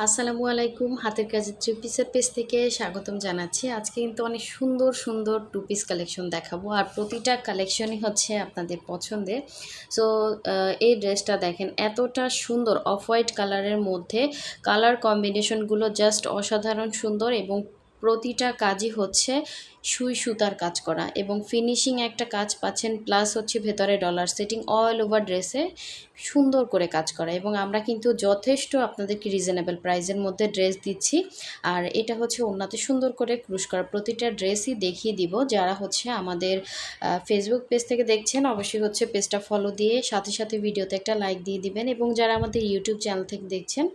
আসসালামু আলাইকুম। হাতের কাজের থ্রি পিসের পেজ থেকে স্বাগতম জানাচ্ছি। আজকে কিন্তু অনেক সুন্দর সুন্দর টু পিস কালেকশন দেখাবো, আর প্রতিটা কালেকশনই হচ্ছে আপনাদের পছন্দের। সো এই ড্রেসটা দেখেন, এতটা সুন্দর অফ হোয়াইট কালারের মধ্যে কালার কম্বিনেশনগুলো জাস্ট অসাধারণ সুন্দর, এবং প্রতিটা কাজই হচ্ছে সুই সুতার কাজ করা, এবং ফিনিশিং একটা কাজ পাচ্ছেন, প্লাস হচ্ছে ভেতরে ডলার সেটিং অল ওভার ড্রেসে সুন্দর করে কাজ করা। এবং আমরা কিন্তু যথেষ্ট আপনাদেরকে রিজনেবল প্রাইসের মধ্যে ড্রেস দিচ্ছি। আর এটা হচ্ছে ওড়নাতে সুন্দর করে ক্রুশ করা, প্রতিটা ড্রেসই দেখিয়ে দিব। যারা হচ্ছে আমাদের ফেসবুক পেজ থেকে দেখছেন, অবশ্যই হচ্ছে পেজটা ফলো দিয়ে সাথে সাথে ভিডিওতে একটা লাইক দিয়ে দিবেন, এবং যারা আমাদের ইউটিউব চ্যানেল থেকে দেখছেন,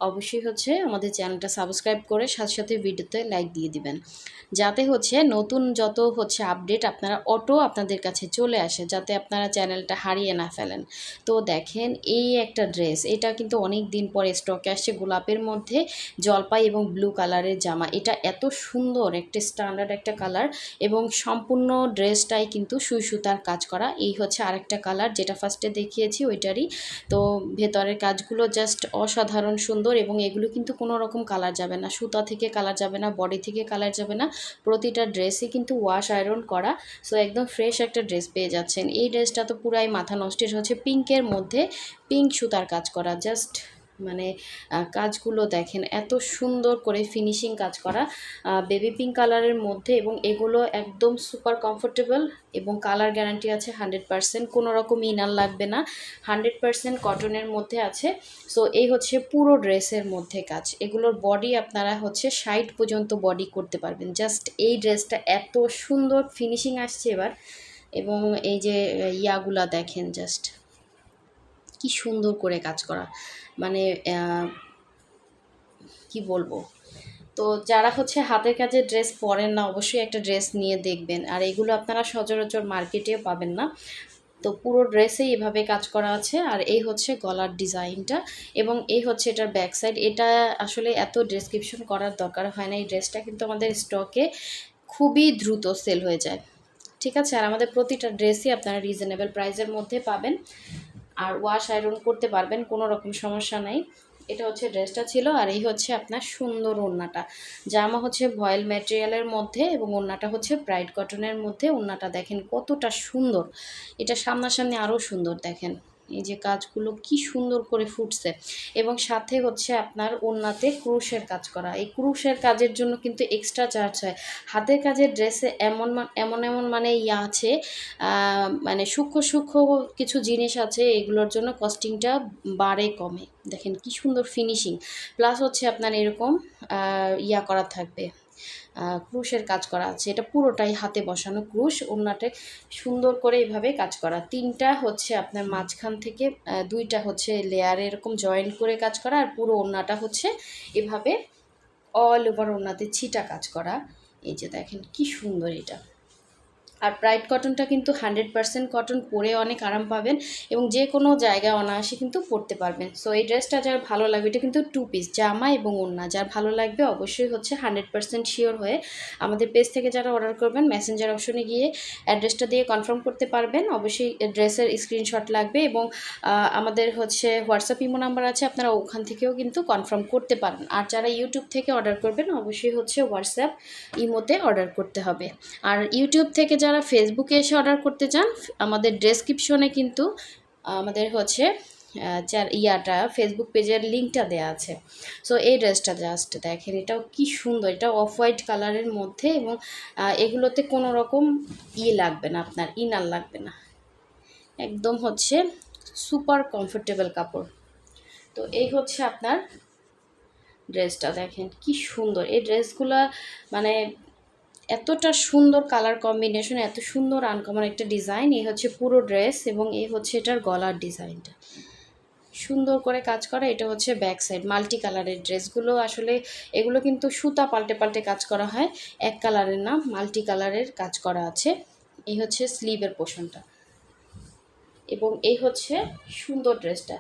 অবশ্যই হচ্ছে আমাদের চ্যানেলটা সাবস্ক্রাইব করে সাথে সাথে ভিডিওতে লাইক দিয়ে দিবেন, যাতে হচ্ছে নতুন যত হচ্ছে আপডেট আপনারা আপনাদের কাছে চলে আসে, যাতে আপনারা চ্যানেলটা হারিয়ে না ফেলেন। তো দেখেন, এই একটা ড্রেস, এটা কিন্তু অনেক দিন পরে স্টকে আসছে, গোলাপের মধ্যে জলপাই এবং ব্লু কালারের জামা। এটা এত সুন্দর একটা স্ট্যান্ডার্ড একটা কালার, এবং সম্পূর্ণ ড্রেসটাই কিন্তু সুই সুতার কাজ করা। এই হচ্ছে আরেকটা কালার, যেটা ফার্স্টে দেখিয়েছি ওইটারই। তো ভেতরের কাজগুলো জাস্ট অসাধারণ সুন্দর, এবং এগুলো কিন্তু কোনো রকম কালার যাবে না, সুতা থেকে কালার যাবে না, বডি থেকে কালার যাবে না, প্রতিটা ড্রেসই কিন্তু ওয়াশ আয়রন করা। সো একদম ফ্রেশ একটা ড্রেস পেয়ে যাচ্ছেন। এই ড্রেসটা তো পুরাই মাথা নষ্টের, হচ্ছে পিঙ্কের মধ্যে পিঙ্ক সুতার কাজ করা, জাস্ট মানে কাজগুলো দেখেন এত সুন্দর করে ফিনিশিং কাজ করা, বেবি পিঙ্ক কালারের মধ্যে, এবং এগুলো একদম সুপার কমফোর্টেবল, এবং কালার গ্যারান্টি আছে 100%, কোনো রকম ইনার লাগবে না, 100% কটনের মধ্যে আছে। সো এই হচ্ছে পুরো ড্রেসের মধ্যে কাজ। এগুলোর বডি আপনারা হচ্ছে 60 পর্যন্ত বডি করতে পারবেন। জাস্ট এই ড্রেসটা এত সুন্দর ফিনিশিং আসছে এবার, এবং এই যে ইয়াগুলা দেখেন, জাস্ট কি সুন্দর করে কাজ করা, মানে কি বলবো। তো যারা হচ্ছে হাতের কাজের ড্রেস পরেন না, অবশ্যই একটা ড্রেস নিয়ে দেখবেন। আর এগুলো আপনারা সচরাচর মার্কেটেও পাবেন না। তো পুরো ড্রেসেই এভাবে কাজ করা আছে। আর এই হচ্ছে গলার ডিজাইনটা, এবং এই হচ্ছে এটার ব্যাক সাইড। এটা আসলে এত ডেসক্রিপশন করার দরকার হয় না, এই ড্রেসটা কিন্তু আমাদের স্টকে খুবই দ্রুত সেল হয়ে যায়। ঠিক আছে, আর আমাদের প্রতিটা ড্রেসই আপনারা রিজনেবল প্রাইসের মধ্যে পাবেন, আর ওয়াশ আয়রন করতে পারবেন, কোনো রকম সমস্যা নাই। এটা হচ্ছে ড্রেসটা ছিল। আর এই হচ্ছে আপনার সুন্দর ওড়নাটা, জামা হচ্ছে ভয়েল ম্যাটেরিয়ালের মধ্যে, এবং ওড়নাটা হচ্ছে ব্রাইট কটনের মধ্যে। ওড়নাটা দেখেন কতটা সুন্দর, এটা সামনাসামনি আরও সুন্দর। দেখেন এই যে কাজগুলো কি সুন্দর করে ফুটছে, এবং সাথে হচ্ছে আপনার ওড়নাতে ক্রুশের কাজ করা। এই ক্রুশের কাজের জন্য কিন্তু এক্সট্রা চার্জ হয়। হাতের কাজের ড্রেসে এমন এমন এমন মানে ইয়া আছে, মানে সূক্ষ্ম সূক্ষ্ম কিছু জিনিস আছে, এগুলোর জন্য কস্টিংটা বাড়ে কমে। দেখেন কি সুন্দর ফিনিশিং, প্লাস হচ্ছে আপনার এরকম ইয়া করা থাকবে, ক্রুশের কাজ করা আছে। এটা পুরোটাই হাতে বসানো ক্রুশ, ওড়নাতে সুন্দর করে এভাবে কাজ করা। তিনটা হচ্ছে আপনার মাঝখান থেকে দুইটা হচ্ছে লেয়ারে এরকম জয়েন করে কাজ করা, আর পুরো ওড়নাটা হচ্ছে এভাবে অল ওভার ওড়নাতে ছিটা কাজ করা। এই যে দেখেন কি সুন্দর এটা। আর ব্রাইট কটনটা কিন্তু 100% কটন, পরে অনেক আরাম পাবেন, এবং যে কোনো জায়গায় অনায়াসে কিন্তু পরতে পারবেন। সো এই ড্রেসটা যার ভালো লাগবে, এটা কিন্তু টু পিস জামা এবং ওড়না, যার ভালো লাগবে অবশ্যই হচ্ছে 100% শিওর হয়ে আমাদের পেজ থেকে যারা অর্ডার করবেন, মেসেঞ্জার অপশনে গিয়ে অ্যাড্রেসটা দিয়ে কনফার্ম করতে পারবেন। অবশ্যই ড্রেসের স্ক্রিনশট লাগবে, এবং আমাদের হচ্ছে হোয়াটসঅ্যাপ ইমো নাম্বার আছে, আপনারা ওখান থেকেও কিন্তু কনফার্ম করতে পারেন। আর যারা ইউটিউব থেকে অর্ডার করবেন, অবশ্যই হচ্ছে হোয়াটসঅ্যাপ ইমোতে অর্ডার করতে হবে। আর ইউটিউব থেকে যারা ফেসবুকে এসে অর্ডার করতে চান, আমাদের ডেসক্রিপশনে কিন্তু আমাদের হচ্ছে ফেসবুক পেজের লিঙ্কটা দেওয়া আছে। সো এই ড্রেসটা জাস্ট দেখেন, এটাও কি সুন্দর, এটা অফ হোয়াইট কালারের মধ্যে, এবং এগুলোতে কোনো রকম লাগবে না, আপনার ইনার লাগবে না, একদম হচ্ছে সুপার কমফোর্টেবল কাপড়। তো এই হচ্ছে আপনার ড্রেসটা, দেখেন কি সুন্দর এই ড্রেসগুলা, মানে এতটা সুন্দর কালার কম্বিনেশন, এত সুন্দর আনকমন একটা ডিজাইন। এই হচ্ছে পুরো ড্রেস, এবং এই হচ্ছে এটার গলার ডিজাইনটা সুন্দর করে কাজ করা। এটা হচ্ছে ব্যাক সাইড। মাল্টি কালারের ড্রেসগুলো আসলে এগুলো কিন্তু সুতা পাল্টে পাল্টে কাজ করা হয়, এক কালারের না, মাল্টি কালারের কাজ করা আছে। এই হচ্ছে স্লিভের পোর্শনটা, এবং এই হচ্ছে সুন্দর ড্রেসটা।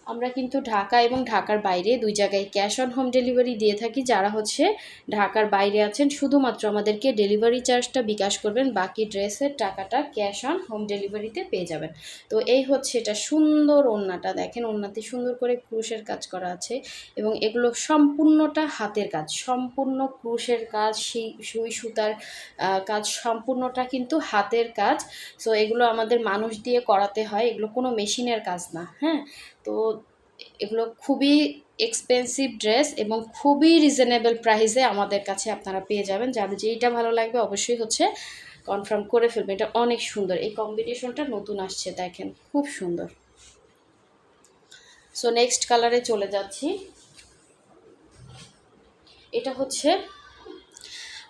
আমরা কিন্তু ঢাকা এবং ঢাকার বাইরে দুই জায়গায় ক্যাশ অন হোম ডেলিভারি দিয়ে থাকি। যারা হচ্ছে ঢাকার বাইরে আছেন শুধুমাত্র আমাদেরকে ডেলিভারি চার্জটা বিকাশ করবেন, বাকি ড্রেসের টাকাটা ক্যাশ অন হোম ডেলিভারিতে পেয়ে যাবেন। তো এই হচ্ছে এটা সুন্দর ওড়নাটা, দেখেন ওড়নাতে সুন্দর করে ক্রুশের কাজ করা আছে এবং এগুলো সম্পূর্ণটা হাতের কাজ, সম্পূর্ণ ক্রুশের কাজ, সুই সুতার কাজ, সম্পূর্ণটা কিন্তু হাতের কাজ। সো এগুলো আমাদের মানুষ দিয়ে করাতে হয়, এগুলো কোনো মেশিনের কাজ না। হ্যাঁ, তো এগুলো খুবই এক্সপেন্সিভ ড্রেস এবং খুবই রিজনেবল প্রাইসে আমাদের কাছে আপনারা পেয়ে যাবেন। যাদের যেইটা ভালো লাগবে অবশ্যই হচ্ছে কনফার্ম করে ফেলবেন। এটা অনেক সুন্দর, এই কম্বিনেশনটা নতুন আসছে, দেখেন খুব সুন্দর। সো নেক্সট কালারে চলে যাচ্ছি। এটা হচ্ছে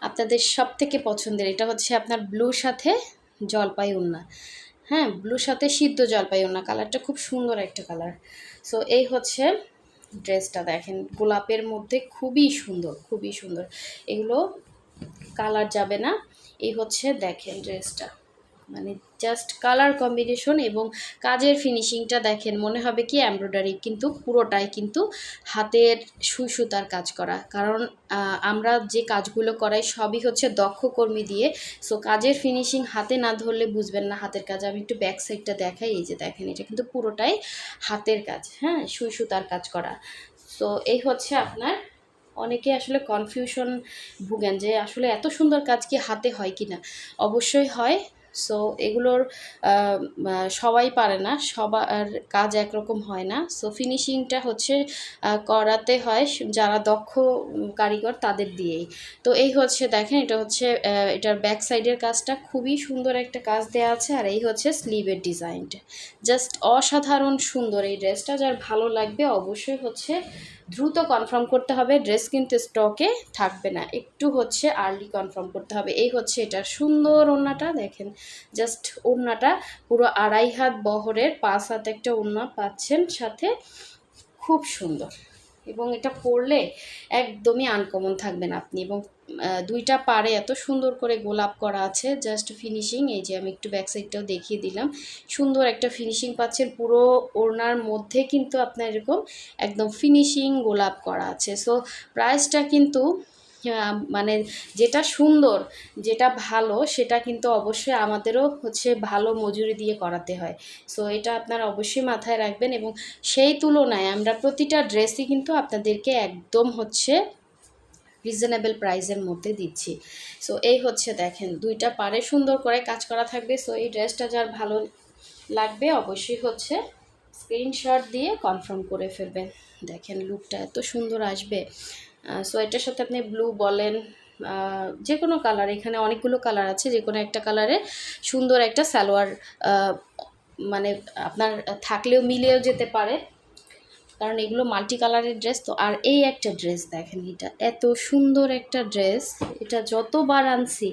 আপনাদের সব থেকে পছন্দের, এটা হচ্ছে আপনার ব্লুর সাথে জলপাই ওড়না। হ্যাঁ, ব্লুর সাথে সিদ্ধ জলপাই ওড়না, কালারটা খুব সুন্দর একটা কালার। সো এই হচ্ছে ড্রেসটা, দেখেন গোলাপের মধ্যে খুবই সুন্দর, খুবই সুন্দর, এগুলো কালার যাবে না। এই হচ্ছে দেখেন ড্রেসটা, মানে জাস্ট কালার কম্বিনেশন এবং কাজের ফিনিশিংটা দেখেন, মনে হবে কি এমব্রয়ডারি, কিন্তু পুরোটাই কিন্তু হাতের সুই সুতার কাজ করা। কারণ আমরা যে কাজগুলো করাই সবই হচ্ছে দক্ষ কর্মী দিয়ে। সো কাজের ফিনিশিং হাতে না ধরলে বুঝবেন না হাতের কাজ। আমি একটু ব্যাক সাইডটা দেখাই, এই যে দেখেন এটা কিন্তু পুরোটাই হাতের কাজ, হ্যাঁ, সুই সুতার কাজ করা। সো এই হচ্ছে আপনার, অনেকে আসলে কনফিউশন ভুগেন যে আসলে এত সুন্দর কাজ কি হাতে হয় কি না। অবশ্যই হয়। সো এগুলোর সবাই পারে না, সবার কাজ একরকম হয় না। সো ফিনিশিংটা হচ্ছে করাতে হয় যারা দক্ষ কারিগর তাদের দিয়েই। তো এই হচ্ছে দেখেন, এটা হচ্ছে এটার ব্যাক সাইডের কাজটা খুবই সুন্দর একটা কাজ দেওয়া আছে, আর এই হচ্ছে স্লিভের ডিজাইনটা, জাস্ট অসাধারণ সুন্দর। এই ড্রেসটা যার ভালো লাগবে অবশ্যই হচ্ছে দ্রুত কনফার্ম করতে হবে, ড্রেস কিন্তু স্টকে থাকবে না, একটু হচ্ছে আর্লি কনফার্ম করতে হবে। এই হচ্ছে এটার সুন্দর ওড়নাটা, দেখেন জাস্ট ওড়নাটা পুরো 2.5 হাত বহরের, 5 হাত একটা ওড়না পাচ্ছেন সাথে, খুব সুন্দর। এবং এটা পরলে একদমই আনকমন থাকবেন আপনি। এবং দুইটা পাড়ে এত সুন্দর করে গোলাপ করা আছে, জাস্ট ফিনিশিং। এই যে আমি একটু ব্যাক সাইডটাও দেখিয়ে দিলাম, সুন্দর একটা ফিনিশিং পাচ্ছেন। পুরো ওড়নার মধ্যে কিন্তু আপনার এরকম একদম ফিনিশিং গোলাপ করা আছে। সো প্রাইসটা কিন্তু মানে যেটা সুন্দর, যেটা ভালো, সেটা কিন্তু অবশ্যই আমাদেরও হচ্ছে ভালো মজুরি দিয়ে করাতে হয়। সো এটা আপনারা অবশ্যই মাথায় রাখবেন। এবং সেই তুলনায় আমরা প্রতিটা ড্রেসই কিন্তু আপনাদেরকে একদম হচ্ছে রিজনেবল প্রাইসের মধ্যে দিচ্ছি। সো এই হচ্ছে দেখেন, দুইটা পাড়ে সুন্দর করে কাজ করা থাকবে। সো এই ড্রেসটা যার ভালো লাগবে অবশ্যই হচ্ছে স্ক্রিনশট দিয়ে কনফার্ম করে ফেলবেন। দেখেন লুকটা এত সুন্দর আসবে। সো এটার সাথে আপনি ব্লু বলেন, যে কোনো কালার, এখানে অনেকগুলো কালার আছে, যে কোনো একটা কালারে সুন্দর একটা সালোয়ার মানে আপনার থাকলেও মিলেও যেতে পারে, কারণ এগুলো মাল্টি কালারের ড্রেস তো। আর এই একটা ড্রেস দেখেন, এটা এত সুন্দর একটা ড্রেস, এটা যতবার আনছি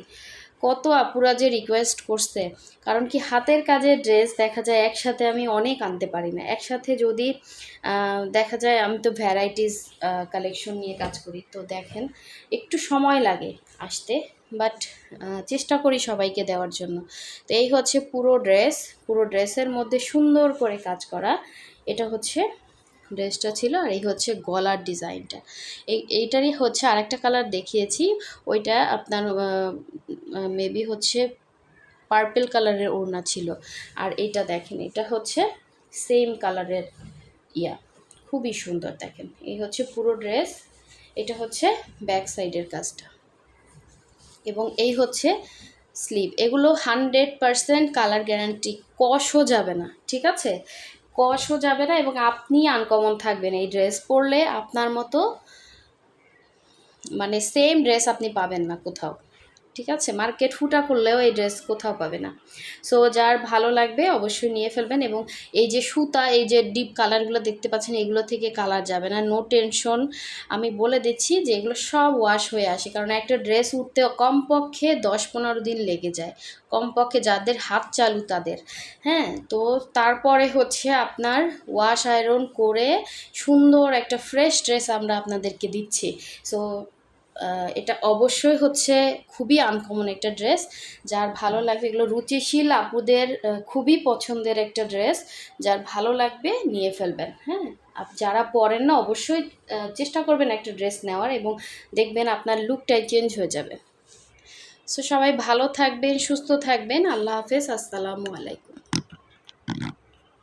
কত আপুরা যে রিকোয়েস্ট করছে। কারণ কি হাতের কাজের ড্রেস দেখা যায় একসাথে আমি অনেক আনতে পারি না। একসাথে যদি দেখা যায়, আমি তো ভ্যারাইটিস কালেকশন নিয়ে কাজ করি, তো দেখেন একটু সময় লাগে আসতে, বাট চেষ্টা করি সবাইকে দেওয়ার জন্য। তো এই হচ্ছে পুরো ড্রেস, পুরো ড্রেসের মধ্যে সুন্দর করে কাজ করা, এটা হচ্ছে ড্রেসটা ছিল। আর এই হচ্ছে গলার ডিজাইনটা, এইটারই হচ্ছে আরেকটা কালার দেখিয়েছি, ওইটা আপনার মেবি হচ্ছে পার্পল কালারের ওড়না ছিল। আর এটা দেখেন, এটা হচ্ছে সেম কালারের ইয়া, খুবই সুন্দর। দেখেন এই হচ্ছে পুরো ড্রেস, এটা হচ্ছে ব্যাক সাইডের কাজটা এবং এই হচ্ছে স্লিভ। এগুলো 100% কালার গ্যারান্টি, কষও যাবে না, ঠিক আছে, কষও যাবে না। এবং আপনি আনকমন থাকবেন এই ড্রেস পরলে, আপনার মতো মানে সেম ড্রেস আপনি পাবেন না কোথাও, ঠিক আছে, মার্কেট ফুটা করলেও এই ড্রেস কোথাও পাবে না। সো যার ভালো লাগবে অবশ্যই নিয়ে ফেলবেন। এবং এই যে সুতা, এই যে ডিপ কালারগুলো দেখতে পাচ্ছেন, এগুলো থেকে কালার যাবে না, নো টেনশন। আমি বলে দিচ্ছি যে এগুলো সব ওয়াশ হয়ে আসে, কারণ একটা ড্রেস উঠতে কমপক্ষে 10-15 দিন লেগে যায়, কমপক্ষে যাদের হাত চালু তাদের। হ্যাঁ, তো তারপরে হচ্ছে আপনার ওয়াশ আয়রন করে সুন্দর একটা ফ্রেশ ড্রেস আমরা আপনাদেরকে দিচ্ছি। সো এটা অবশ্যই হচ্ছে খুবই আনকমন একটা ড্রেস। যার ভালো লাগবে, এগুলো রুচিশীল আপুদের খুবই পছন্দের একটা ড্রেস। যার ভালো লাগবে নিয়ে ফেলবেন, হ্যাঁ। যারা পরেন না অবশ্যই চেষ্টা করবেন একটা ড্রেস নেওয়ার, এবং দেখবেন আপনার লুকটাই চেঞ্জ হয়ে যাবে। সো সবাই ভালো থাকবেন, সুস্থ থাকবেন। আল্লাহ হাফেজ, আসসালামু আলাইকুম।